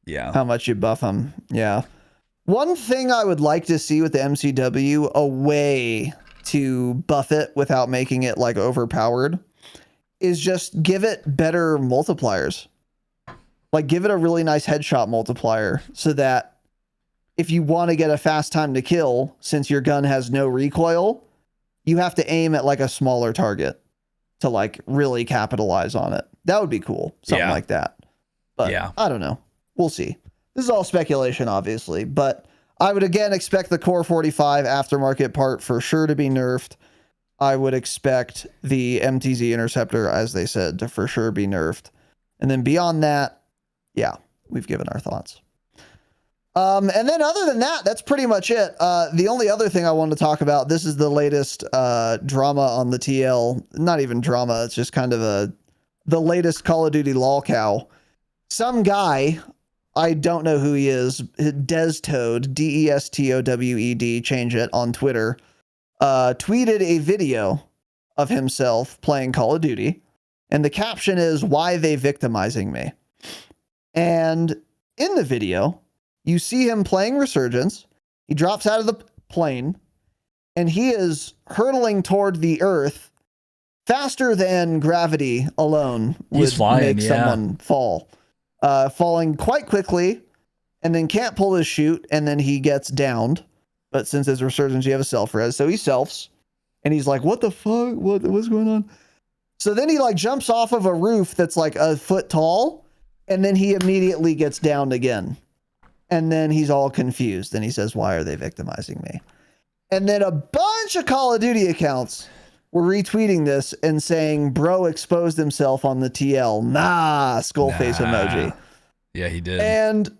Yeah. How much you buff them. Yeah. One thing I would like to see with the MCW, a way to buff it without making it like overpowered, is just give it better multipliers. Like give it a really nice headshot multiplier so that if you want to get a fast time to kill, since your gun has no recoil, you have to aim at like a smaller target to like really capitalize on it. That would be cool. Something like that. But yeah, I don't know. We'll see. This is all speculation, obviously, but I would again expect the Core 45 aftermarket part for sure to be nerfed. I would expect the MTZ Interceptor, as they said, to for sure be nerfed. And then beyond that, yeah, we've given our thoughts. And then other than that, that's pretty much it. The only other thing I wanted to talk about, this is the latest drama on the TL. Not even drama, it's just kind of the latest Call of Duty lolcow. Some guy, I don't know who he is, Destowed, Destowed, change it, on Twitter, tweeted a video of himself playing Call of Duty. And the caption is, "Why they victimizing me?" And in the video, you see him playing Resurgence. He drops out of the plane, and he is hurtling toward the earth faster than gravity alone would make someone fall. Falling quite quickly, and then can't pull his chute, and then he gets downed. But since it's Resurgence, you have a self-res, so he selfs, and he's like, "What the fuck? What's going on?" So then he like jumps off of a roof that's like a foot tall, and then he immediately gets downed again. And then he's all confused and he says, "Why are they victimizing me?" And then a bunch of Call of Duty accounts were retweeting this and saying, "Bro exposed himself on the TL. Nah, skull face emoji." Yeah, he did. And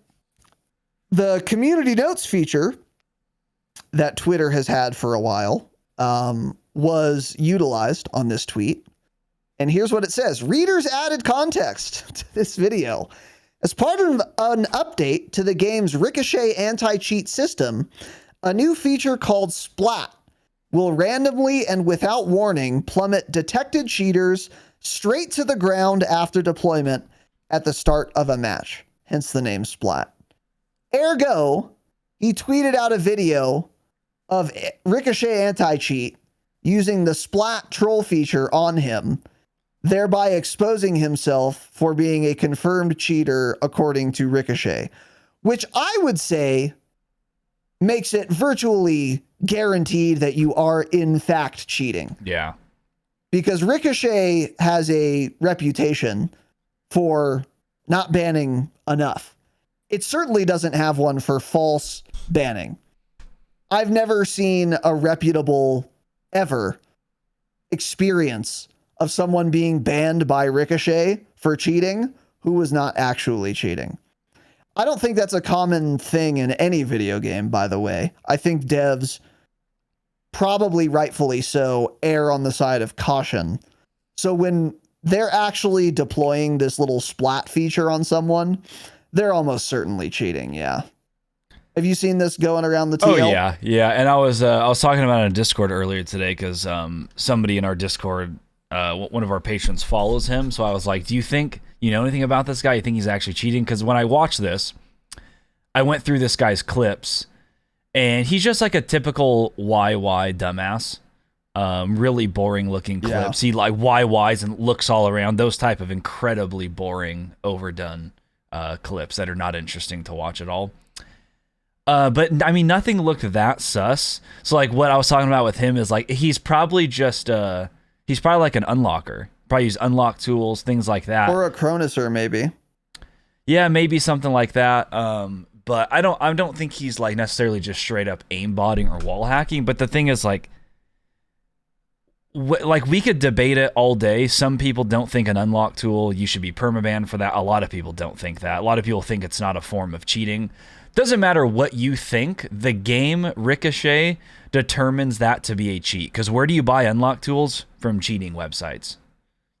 the community notes feature that Twitter has had for a while was utilized on this tweet. And here's what it says. Readers added context to this video. As part of an update to the game's Ricochet anti-cheat system, a new feature called Splat will randomly and without warning plummet detected cheaters straight to the ground after deployment at the start of a match, hence the name Splat. Ergo, he tweeted out a video of Ricochet anti-cheat using the Splat troll feature on him, thereby exposing himself for being a confirmed cheater according to Ricochet, which I would say makes it virtually guaranteed that you are in fact cheating. Yeah. Because Ricochet has a reputation for not banning enough. It certainly doesn't have one for false banning. I've never seen a reputable ever experience of someone being banned by Ricochet for cheating who was not actually cheating. I don't think that's a common thing in any video game, by the way. I think devs, probably rightfully so, err on the side of caution. So when they're actually deploying this little Splat feature on someone, they're almost certainly cheating, yeah. Have you seen this going around the TL? Oh, yeah, yeah. And I was talking about it on Discord earlier today because somebody in our Discord, one of our patrons follows him. So I was like, do you think you know anything about this guy? You think he's actually cheating? Because when I watched this, I went through this guy's clips, and he's just like a typical YY dumbass. Really boring looking clips. Yeah. He like YYs and looks all around. Those type of incredibly boring, overdone clips that are not interesting to watch at all. But I mean, nothing looked that sus. So like what I was talking about with him is like he's probably like an unlocker. Probably use unlock tools, things like that. Or a Chronoser, maybe. Yeah, maybe something like that. But I don't think he's like necessarily just straight up aimbotting or wall hacking. But the thing is like we could debate it all day. Some people don't think an unlock tool, you should be permabanned for that. A lot of people don't think that. A lot of people think it's not a form of cheating. Doesn't matter what you think, the game Ricochet determines that to be a cheat. Because where do you buy unlock tools? From cheating websites.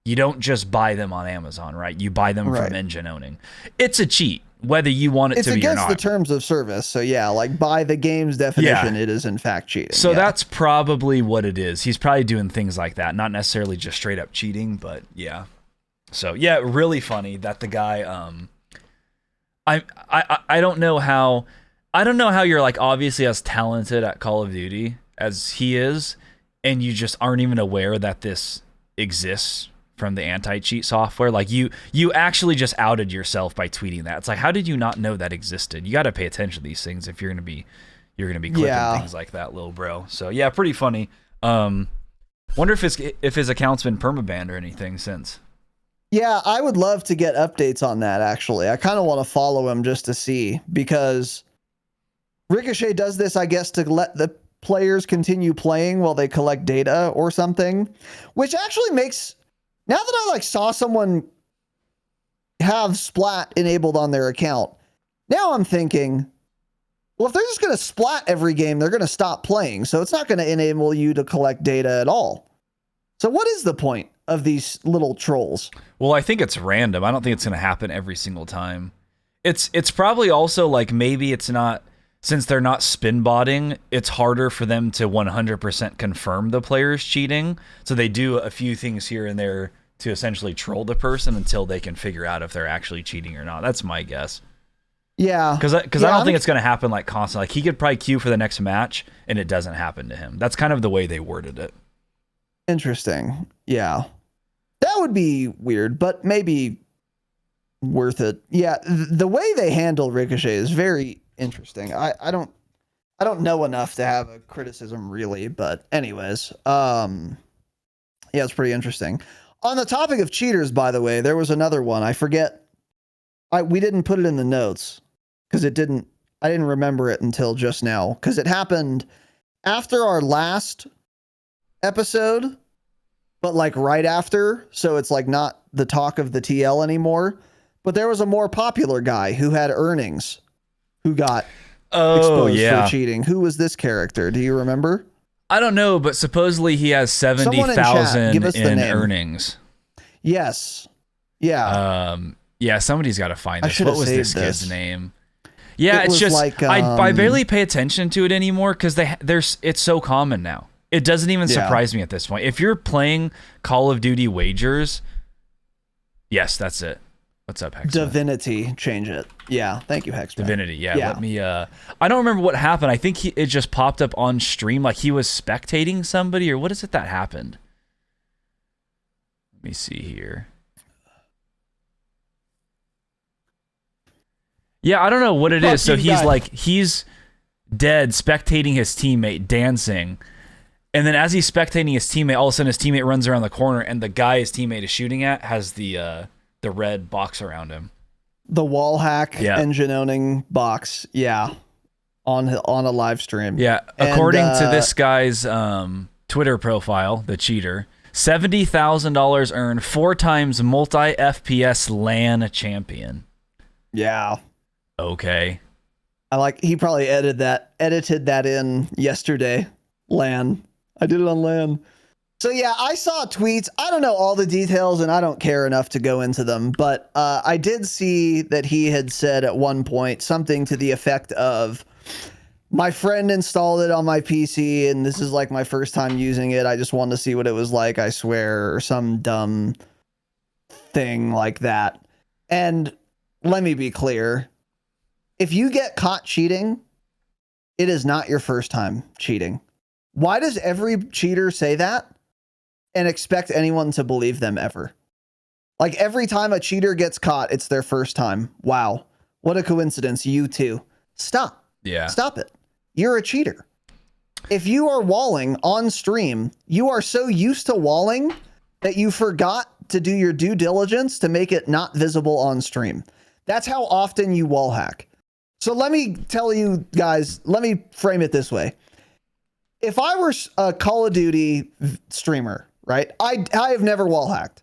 You don't just buy them on Amazon, right? You buy them from engine owning. It's a cheat, whether you want it to be or not. It's against the terms of service. So yeah, like by the game's definition, it is in fact cheating. So that's probably what it is. He's probably doing things like that. Not necessarily just straight up cheating, but yeah. So yeah, really funny that the guy, I don't know how you're like obviously as talented at Call of Duty as he is, and you just aren't even aware that this exists from the anti-cheat software. Like you actually just outed yourself by tweeting that. It's like, how did you not know that existed? You got to pay attention to these things if you're gonna be clipping things like that, little bro. So yeah, pretty funny. Wonder if his account's been permabanned or anything since. Yeah, I would love to get updates on that, actually. I kind of want to follow him just to see, because Ricochet does this, I guess, to let the players continue playing while they collect data or something, which actually makes... Now that I like saw someone have Splat enabled on their account, now I'm thinking, well, if they're just going to Splat every game, they're going to stop playing. So it's not going to enable you to collect data at all. So what is the point of these little trolls? Well, I think it's random. I don't think it's going to happen every single time. It's probably also like maybe it's not, since they're not spin botting, it's harder for them to 100% confirm the player's cheating. So they do a few things here and there to essentially troll the person until they can figure out if they're actually cheating or not. That's my guess. Yeah. Because I don't think it's going to happen like constantly. Like he could probably queue for the next match and it doesn't happen to him. That's kind of the way they worded it. Interesting. Yeah. That would be weird, but maybe worth it. Yeah. The way they handle Ricochet is very interesting. I don't know enough to have a criticism really, but anyways, yeah, it's pretty interesting. On the topic of cheaters, by the way, there was another one. I forget. We didn't put it in the notes because I didn't remember it until just now, because it happened after our last episode, but like right after. So it's like not the talk of the TL anymore, but there was a more popular guy who had earnings who got exposed for cheating. Who was this character? Do you remember? I don't know, but supposedly he has 70,000 in earnings. Yes. Yeah. Yeah, somebody's got to find this. What was this kid's name? Yeah, it's just like I barely pay attention to it anymore because it's so common now. It doesn't even surprise me at this point. If you're playing Call of Duty wagers, yes, that's it. What's up, Hex? Divinity, change it. Yeah, thank you, Hex. Divinity, yeah. Let me. I don't remember what happened. I think it just popped up on stream, like he was spectating somebody, or what is it that happened? Let me see here. Yeah, I don't know what it is. So he's dead, spectating his teammate dancing, and then as he's spectating his teammate, all of a sudden his teammate runs around the corner, and the guy his teammate is shooting at has the red box around him. The wall hack engine owning box. Yeah. On a live stream. Yeah. According to this guy's Twitter profile, the cheater, $70,000 earned, 4 times multi FPS LAN champion. Yeah. Okay. He probably edited that in yesterday. LAN. I did it on LAN. So yeah, I saw tweets. I don't know all the details and I don't care enough to go into them, but I did see that he had said at one point something to the effect of, my friend installed it on my PC and this is like my first time using it. I just wanted to see what it was like, I swear, or some dumb thing like that. And let me be clear. If you get caught cheating, it is not your first time cheating. Why does every cheater say that and expect anyone to believe them ever? Like every time a cheater gets caught, it's their first time. Wow. What a coincidence. You too. Stop. Yeah. Stop it. You're a cheater. If you are walling on stream, you are so used to walling that you forgot to do your due diligence to make it not visible on stream. That's how often you wall hack. So let me tell you guys, let me frame it this way. If I were a Call of Duty streamer, right? I have never wall hacked.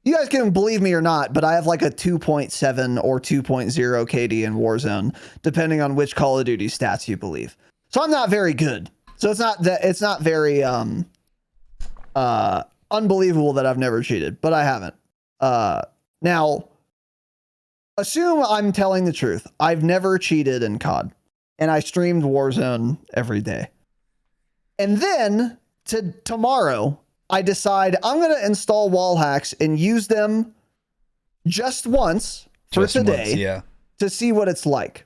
You guys can believe me or not, but I have like a 2.7 or 2.0 KD in Warzone, depending on which Call of Duty stats you believe. So I'm not very good. So it's not very unbelievable that I've never cheated, but I haven't. Now, assume I'm telling the truth. I've never cheated in COD, and I streamed Warzone every day. And then tomorrow, I decide I'm going to install wall hacks and use them just once for today to see what it's like.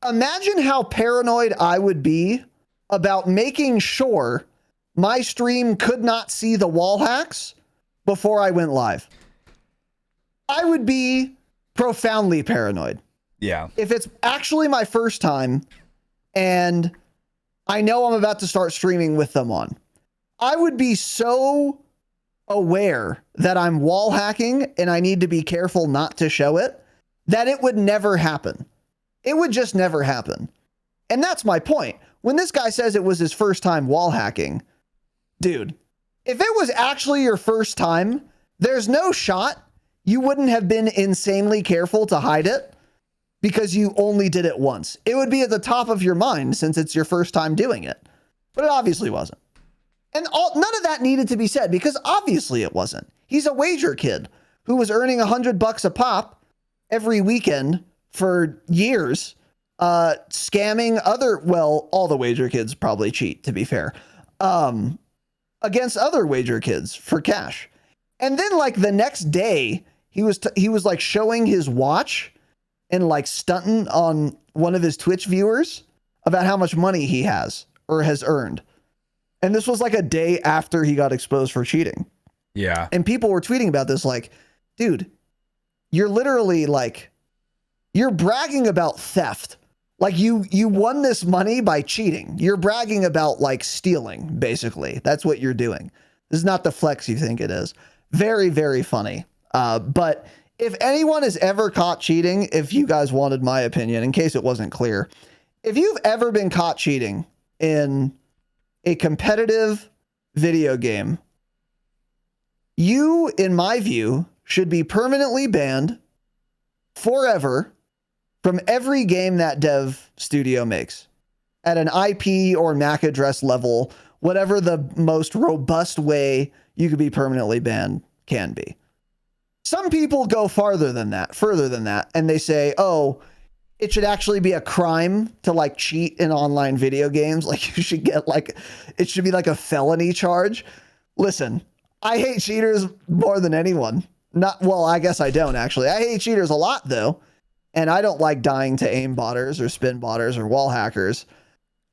Imagine how paranoid I would be about making sure my stream could not see the wall hacks before I went live. I would be profoundly paranoid. Yeah. If it's actually my first time and I know I'm about to start streaming with them on, I would be so aware that I'm wall hacking and I need to be careful not to show it that it would never happen. It would just never happen. And that's my point. When this guy says it was his first time wall hacking, dude, if it was actually your first time, there's no shot you wouldn't have been insanely careful to hide it because you only did it once. It would be at the top of your mind since it's your first time doing it. But it obviously wasn't. And none of that needed to be said because obviously it wasn't. He's a wager kid who was earning $100 a pop every weekend for years, scamming all the wager kids probably cheat, to be fair, against other wager kids for cash. And then like the next day, he was like showing his watch and like stunting on one of his Twitch viewers about how much money he has or has earned. And this was like a day after he got exposed for cheating. Yeah. And people were tweeting about this like, dude, you're literally like, you're bragging about theft. Like you won this money by cheating. You're bragging about like stealing, basically. That's what you're doing. This is not the flex you think it is. Very, very funny. But if anyone is ever caught cheating, if you guys wanted my opinion, in case it wasn't clear, if you've ever been caught cheating in a competitive video game, you, in my view, should be permanently banned forever from every game that dev studio makes at an IP or MAC address level, whatever the most robust way you could be permanently banned can be. Some people go further than that, and they say, oh, it should actually be a crime to like cheat in online video games. Like you should get like, it should be like a felony charge. Listen, I hate cheaters more than anyone. I guess I don't actually. I hate cheaters a lot though. And I don't like dying to aim botters or spin botters or wall hackers.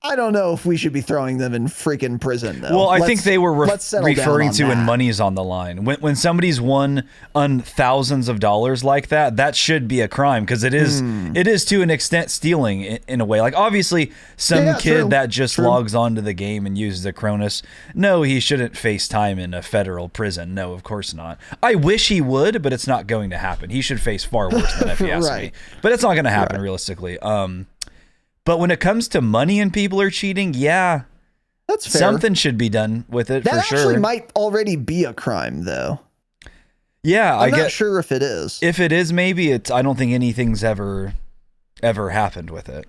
I don't know if we should be throwing them in freaking prison, though. Well, I think they were referring to that. when money's on the line. When somebody's won on thousands of dollars like that, that should be a crime because it is to an extent stealing in a way. Like obviously, some kid that just logs onto the game and uses a Cronus, no, he shouldn't face time in a federal prison. No, of course not. I wish he would, but it's not going to happen. He should face far worse than if you ask me. But it's not going to happen realistically. But when it comes to money and people are cheating, yeah, that's fair. Something should be done with it for sure. That actually might already be a crime, though. Yeah, I'm not sure if it is. If it is, maybe it's. I don't think anything's ever happened with it.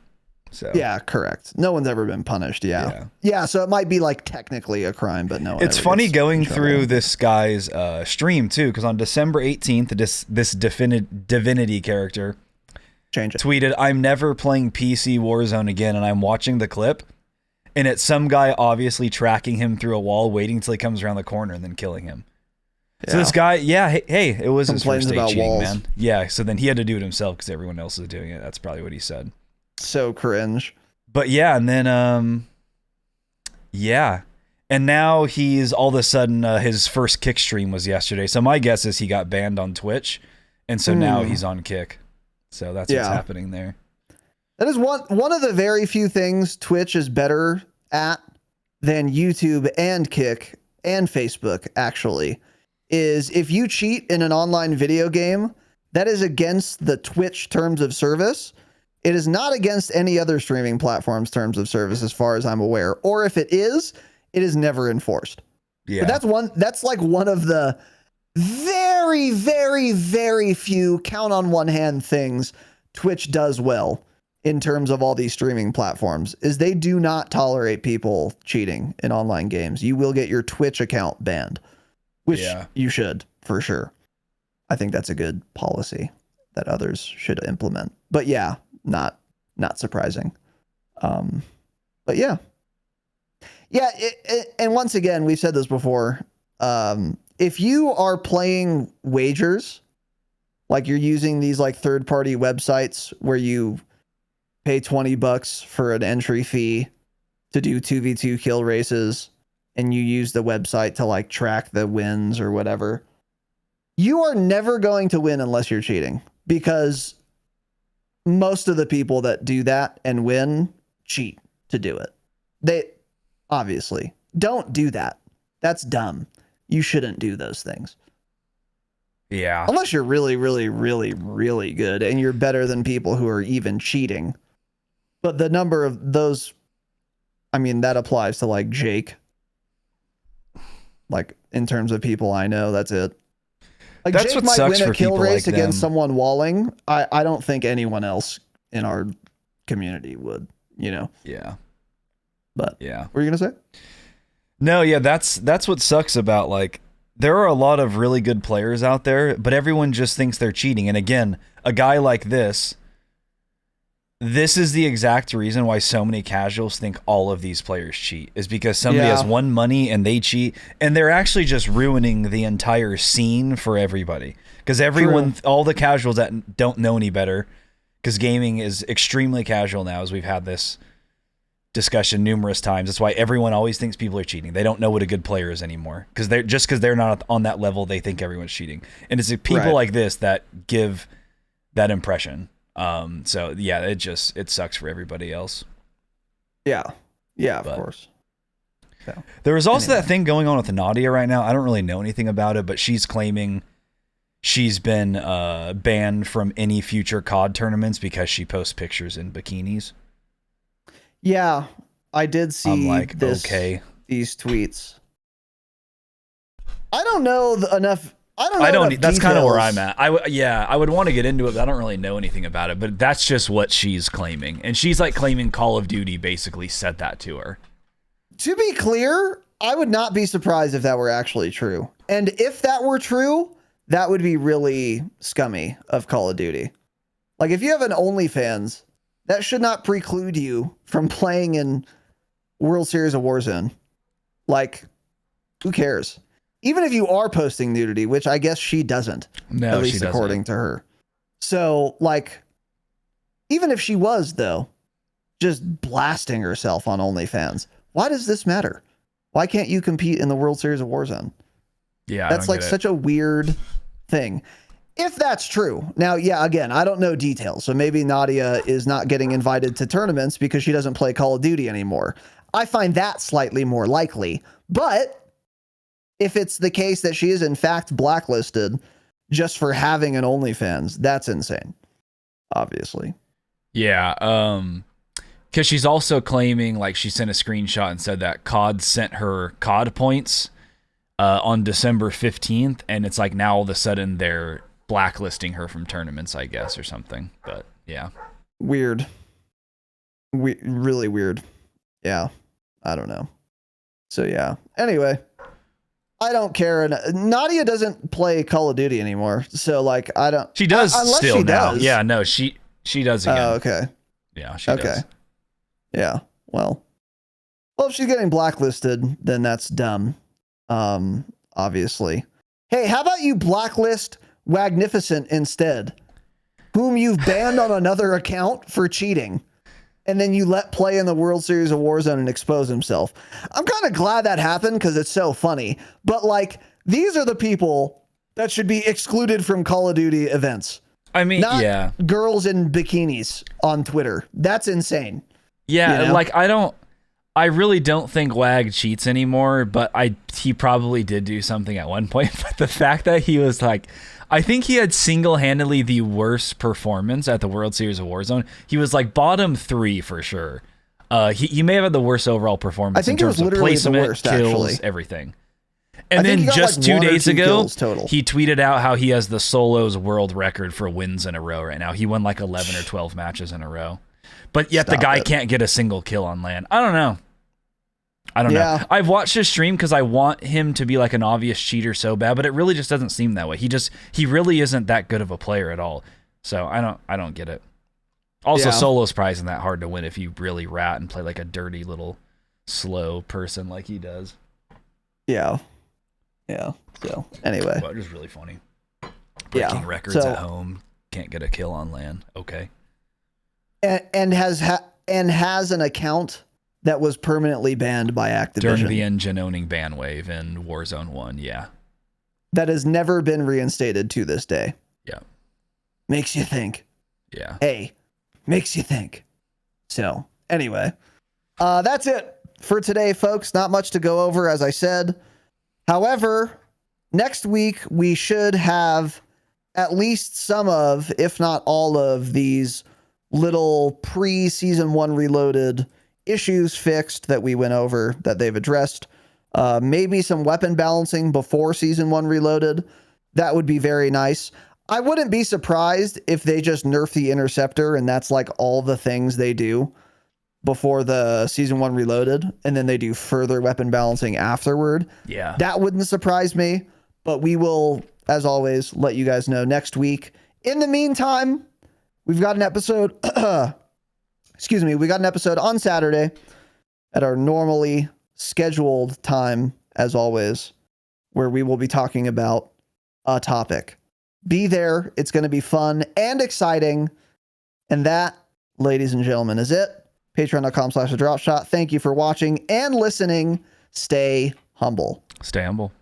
So yeah, correct. No one's ever been punished. Yeah. So it might be like technically a crime, but no. It's funny going through this guy's stream too, because on December 18th, this divinity character. Tweeted, I'm never playing PC Warzone again, and I'm watching the clip, and it's some guy obviously tracking him through a wall, waiting till he comes around the corner and then killing him. Yeah. So this guy, hey, it was his first day cheating, man. Yeah, so then he had to do it himself because everyone else is doing it. That's probably what he said. So cringe. But yeah, and then, and now he's all of a sudden, his first Kick stream was yesterday. So my guess is he got banned on Twitch, and so now he's on Kick. So that's what's happening there. That is one of the very few things Twitch is better at than YouTube and Kick and Facebook, actually, is if you cheat in an online video game, that is against the Twitch terms of service. It is not against any other streaming platform's terms of service, as far as I'm aware. Or if it is never enforced. Yeah. But that's like one of the very, very, very few count on one hand things Twitch does well in terms of all these streaming platforms, is they do not tolerate people cheating in online games. You will get your Twitch account banned, which you should, for sure. I think that's a good policy that others should implement. But yeah, not surprising. But yeah. Yeah, and once again, we've said this before. If you are playing wagers, like you're using these like third-party websites where you pay $20 for an entry fee to do 2v2 kill races, and you use the website to like track the wins or whatever, you are never going to win unless you're cheating, because most of the people that do that and win cheat to do it. They obviously don't do that. That's dumb. You shouldn't do those things. Yeah. Unless you're really, really, really, really good and you're better than people who are even cheating. But the number of those, I mean, that applies to like Jake. Like in terms of people I know, that's it. Like that's Jake what might sucks win a for kill people race like against them. someone walling. I don't think anyone else in our community would, you know. Yeah. But yeah. what were you gonna say? No, yeah, that's what sucks about, like, there are a lot of really good players out there, but everyone just thinks they're cheating. And again, a guy like this is the exact reason why so many casuals think all of these players cheat, is because somebody has won money and they cheat, and they're actually just ruining the entire scene for everybody. Because everyone, all the casuals that don't know any better, because gaming is extremely casual now, as we've had this discussion numerous times. That's why everyone always thinks people are cheating. They don't know what a good player is anymore, because they're not on that level, they think everyone's cheating. And it's people like this that give that impression. So yeah, it sucks for everybody else. Yeah, of course. So, there was also that thing going on with Nadia right now. I don't really know anything about it, but she's claiming she's been banned from any future COD tournaments because she posts pictures in bikinis. Yeah, I did see these tweets. I don't know enough. I don't. That's kind of where I'm at. I would want to get into it, but I don't really know anything about it. But that's just what she's claiming, and she's like claiming Call of Duty basically said that to her. To be clear, I would not be surprised if that were actually true. And if that were true, that would be really scummy of Call of Duty. Like if you have an OnlyFans, that should not preclude you from playing in World Series of Warzone. Like, who cares? Even if you are posting nudity, which I guess she doesn't, at least according to her. So, like, even if she was, though, just blasting herself on OnlyFans, why does this matter? Why can't you compete in the World Series of Warzone? Yeah, that's like such a weird thing. If that's true. Now, yeah, again, I don't know details. So maybe Nadia is not getting invited to tournaments because she doesn't play Call of Duty anymore. I find that slightly more likely. But if it's the case that she is in fact blacklisted just for having an OnlyFans, that's insane. Obviously. Yeah. Because she's also claiming, like, she sent a screenshot and said that COD sent her COD points on December 15th. And it's like now all of a sudden they're blacklisting her from tournaments, I guess, or something. But yeah, weird. Really weird. Yeah, I don't know. So yeah, anyway, I don't care. And Nadia doesn't play Call of Duty anymore, so like I don't. She does still she now. does. Yeah, no, she does again. Oh, okay. Yeah, she does. Yeah, well, if she's getting blacklisted, then that's dumb. Obviously. Hey, how about you blacklist Magnificent instead, whom you've banned on another account for cheating, and then you let play in the World Series of Warzone and expose himself. I'm kind of glad that happened because it's so funny, but like these are the people that should be excluded from Call of Duty events. I mean, Not yeah. girls in bikinis on Twitter. That's insane. Yeah, You know? like I really don't think WAG cheats anymore, but he probably did do something at one point. But the fact that he was like, I think he had single-handedly the worst performance at the World Series of Warzone. He was like bottom 3 for sure. He may have had the worst overall performance. I think in it was terms of literally placement, the worst, kills, actually. everything. And I think then he got just like 2 1 or days 2 ago, kills total. he tweeted out how he has the solos world record for wins in a row right now. He won like 11 or 12 matches in a row. But yet the guy can't get a single kill on LAN. I don't know. Yeah. I've watched his stream because I want him to be like an obvious cheater so bad, but it really just doesn't seem that way. He really isn't that good of a player at all. So I don't get it. Also, solo's probably isn't that hard to win if you really rat and play like a dirty little slow person like he does. Yeah. Yeah. So anyway. Well, just really funny. Breaking records at home. Can't get a kill on LAN. Okay. And has an account that was permanently banned by Activision. During the engine owning ban wave in Warzone 1, yeah. That has never been reinstated to this day. Yeah. Makes you think. Yeah. Hey, makes you think. So, anyway. That's it for today, folks. Not much to go over, as I said. However, next week we should have at least some of, if not all of, these little pre-Season 1 Reloaded issues fixed that we went over, that they've addressed. Maybe some weapon balancing before Season 1 Reloaded. That would be very nice. I wouldn't be surprised if they just nerf the Interceptor and that's like all the things they do before the Season 1 Reloaded, and then they do further weapon balancing afterward. Yeah. That wouldn't surprise me, but we will, as always, let you guys know next week. In the meantime, we've got an episode... we got an episode on Saturday at our normally scheduled time, as always, where we will be talking about a topic. Be there. It's going to be fun and exciting. And that, ladies and gentlemen, is it. Patreon.com/Dropshot. Thank you for watching and listening. Stay humble. Stay humble.